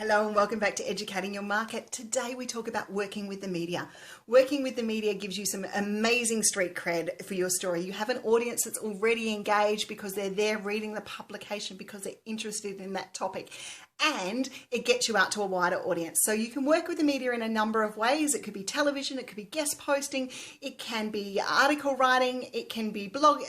Hello and welcome back to Educating Your Market. Today we talk about working with the media. Working with the media gives you some amazing street cred for your story. You have an audience that's already engaged because they're there reading the publication because they're interested in that topic. And it gets you out to a wider audience. So you can work with the media in a number of ways. It could be television, it could be guest posting, it can be article writing, it can be blog,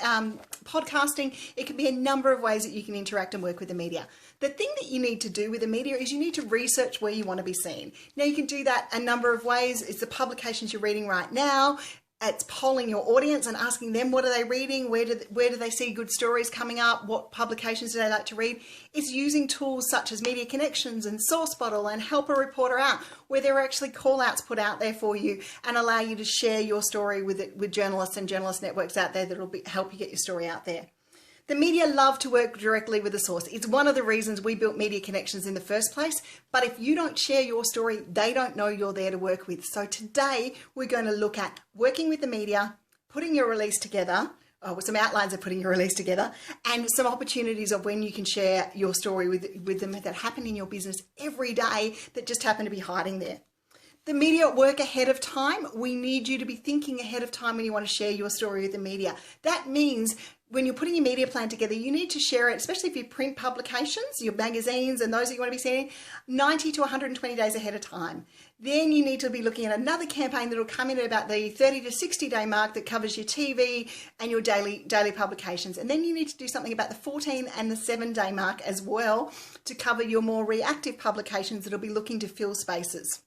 podcasting. It can be a number of ways that you can interact and work with the media. The thing that you need to do with the media is you need to research where you want to be seen. Now you can do that a number of ways. It's the publications you're reading right now. It's polling your audience and asking them what are they reading, where do they see good stories coming up, what publications do they like to read. It's using tools such as Media Connections and SourceBottle and Help a Reporter Out, where there are actually call outs put out there for you and allow you to share your story with journalists and journalist networks out there that will help you get your story out there. The media love to work directly with the source. It's one of the reasons we built Media Connections in the first place. But if you don't share your story, they don't know you're there to work with. So today we're going to look at working with the media, putting your release together, with some outlines of putting your release together, and some opportunities of when you can share your story with them that happen in your business every day that just happen to be hiding there. The media work ahead of time. We need you to be thinking ahead of time when you want to share your story with the media. That means when you're putting your media plan together, you need to share it, especially if you print publications, your magazines and those that you want to be seeing, 90 to 120 days ahead of time. Then you need to be looking at another campaign that will come in at about the 30 to 60 day mark that covers your TV and your daily publications. And then you need to do something about the 14 and the 7 day mark as well to cover your more reactive publications that will be looking to fill spaces.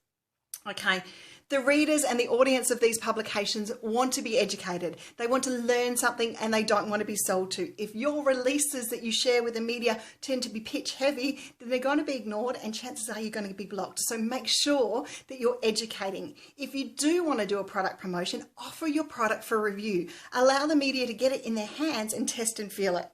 Okay. The readers and the audience of these publications want to be educated. They want to learn something and they don't want to be sold to. If your releases that you share with the media tend to be pitch heavy, then they're going to be ignored and chances are you're going to be blocked. So make sure that you're educating. If you do want to do a product promotion, offer your product for review. Allow the media to get it in their hands and test and feel it.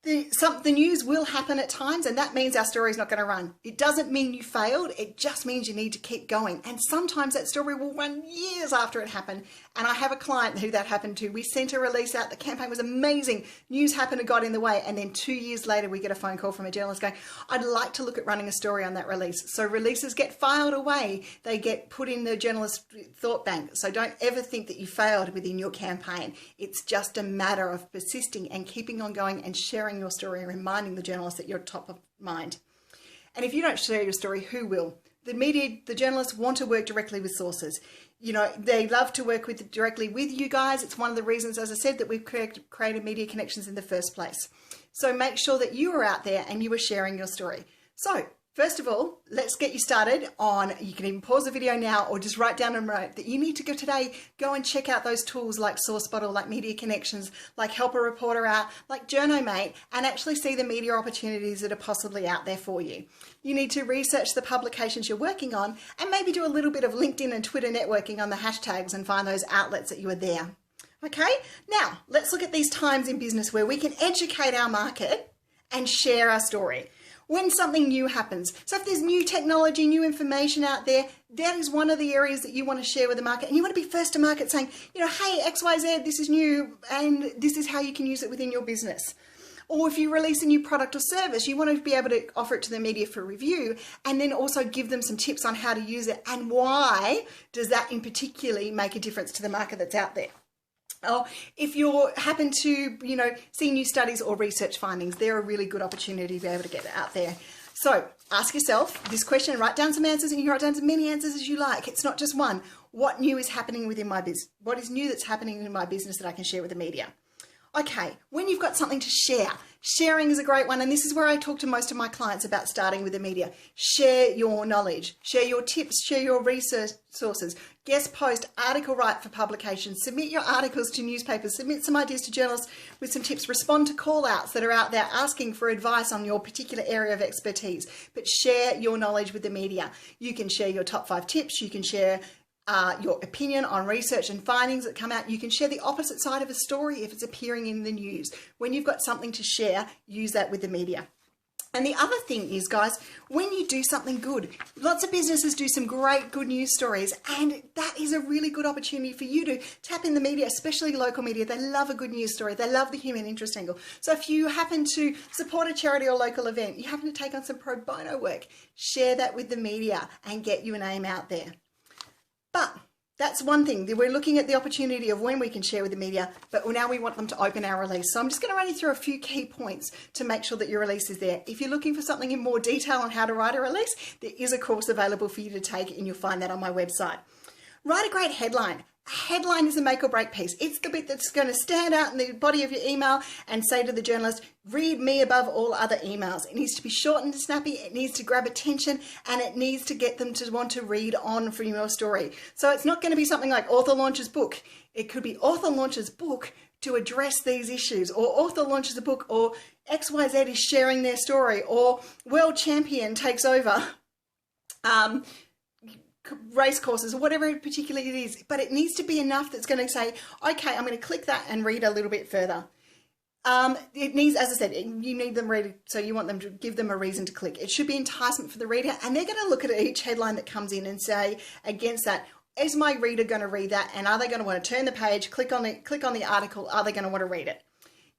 The news will happen at times, and that means our story is not going to run. It doesn't mean you failed. It just means you need to keep going. And sometimes that story will run years after it happened. And I have a client who that happened to. We sent a release out. The campaign was amazing. News happened and got in the way. And then 2 years later, we get a phone call from a journalist going, I'd like to look at running a story on that release. So releases get filed away. They get put in the journalist thought bank. So don't ever think that you failed within your campaign. It's just a matter of persisting and keeping on going and sharing your story and reminding the journalist that you're top of mind. And if you don't share your story, who will? The media, the journalists want to work directly with sources. You know, they love to work directly with you guys. It's one of the reasons, as I said, that we've created Media Connections in the first place. So make sure that you are out there and you are sharing your story. So first of all, let's get you started on, you can even pause the video now or just write down a note that you need to go today, go and check out those tools like SourceBottle, like Media Connections, like Help a Reporter Out, like Journomate, and actually see the media opportunities that are possibly out there for you. You need to research the publications you're working on and maybe do a little bit of LinkedIn and Twitter networking on the hashtags and find those outlets that you are there. Okay, now let's look at these times in business where we can educate our market and share our story. When something new happens. So if there's new technology, new information out there, that is one of the areas that you want to share with the market. And you want to be first to market saying, you know, hey, XYZ, this is new and this is how you can use it within your business. Or if you release a new product or service, you want to be able to offer it to the media for review and then also give them some tips on how to use it and why does that in particular make a difference to the market that's out there. Oh, if you happen to, you know, see new studies or research findings, they're a really good opportunity to be able to get it out there. So ask yourself this question, write down some answers, and you can write down as many answers as you like. It's not just one. What new is happening within my business? What is new that's happening in my business that I can share with the media? Okay, when you've got something to share, sharing is a great one. And this is where I talk to most of my clients about starting with the media. Share your knowledge, share your tips, share your research sources, guest post, article write for publications, submit your articles to newspapers, submit some ideas to journalists with some tips, respond to call outs that are out there asking for advice on your particular area of expertise, but share your knowledge with the media. You can share your top 5 tips, you can share your opinion on research and findings that come out. You can share the opposite side of a story if it's appearing in the news. When you've got something to share, use that with the media. And the other thing is, guys, when you do something good, lots of businesses do some great good news stories, and that is a really good opportunity for you to tap in the media, especially local media. They love a good news story. They love the human interest angle. So if you happen to support a charity or local event, you happen to take on some pro bono work, share that with the media and get your name out there. But that's one thing. We're looking at the opportunity of when we can share with the media, but now we want them to open our release. So I'm just going to run you through a few key points to make sure that your release is there. If you're looking for something in more detail on how to write a release, there is a course available for you to take, and you'll find that on my website. Write a great headline. A headline is a make or break piece. It's the bit that's going to stand out in the body of your email and say to the journalist, read me above all other emails. It needs to be short and snappy. It needs to grab attention, and it needs to get them to want to read on from your story. So it's not going to be something like author launches book. It could be author launches book to address these issues, or author launches a book, or XYZ is sharing their story, or world champion takes over race courses, or whatever particularly it is. But it needs to be enough that's going to say, okay, I'm going to click that and read a little bit further. It needs, as I said, you need them read, so you want them to give them a reason to click. It should be enticement for the reader, and they're going to look at each headline that comes in and say, against that, is my reader going to read that, and are they going to want to turn the page, click on the article, are they going to want to read it?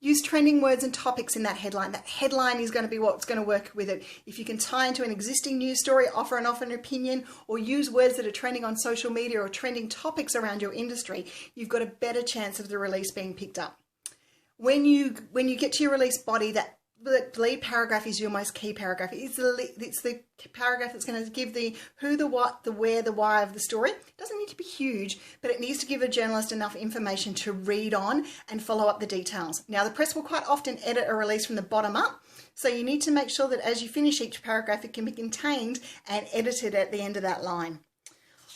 Use trending words and topics in that headline. That headline is going to be what's going to work with it. If you can tie into an existing news story, offer an opinion, or use words that are trending on social media or trending topics around your industry, you've got a better chance of the release being picked up. When you get to your release body, that lead paragraph is your most key paragraph. It's the paragraph that's going to give the who, the what, the where, the why of the story. It doesn't need to be huge, but it needs to give a journalist enough information to read on and follow up the details. Now, the press will quite often edit a release from the bottom up, so you need to make sure that as you finish each paragraph, it can be contained and edited at the end of that line.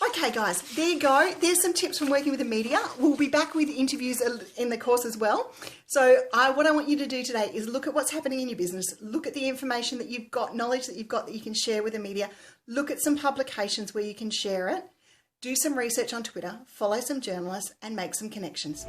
Okay, guys, there you go. There's some tips from working with the media. We'll be back with interviews in the course as well. So what I want you to do today is look at what's happening in your business. Look at the information that you've got, knowledge that you've got that you can share with the media. Look at some publications where you can share it. Do some research on Twitter, follow some journalists, and make some connections.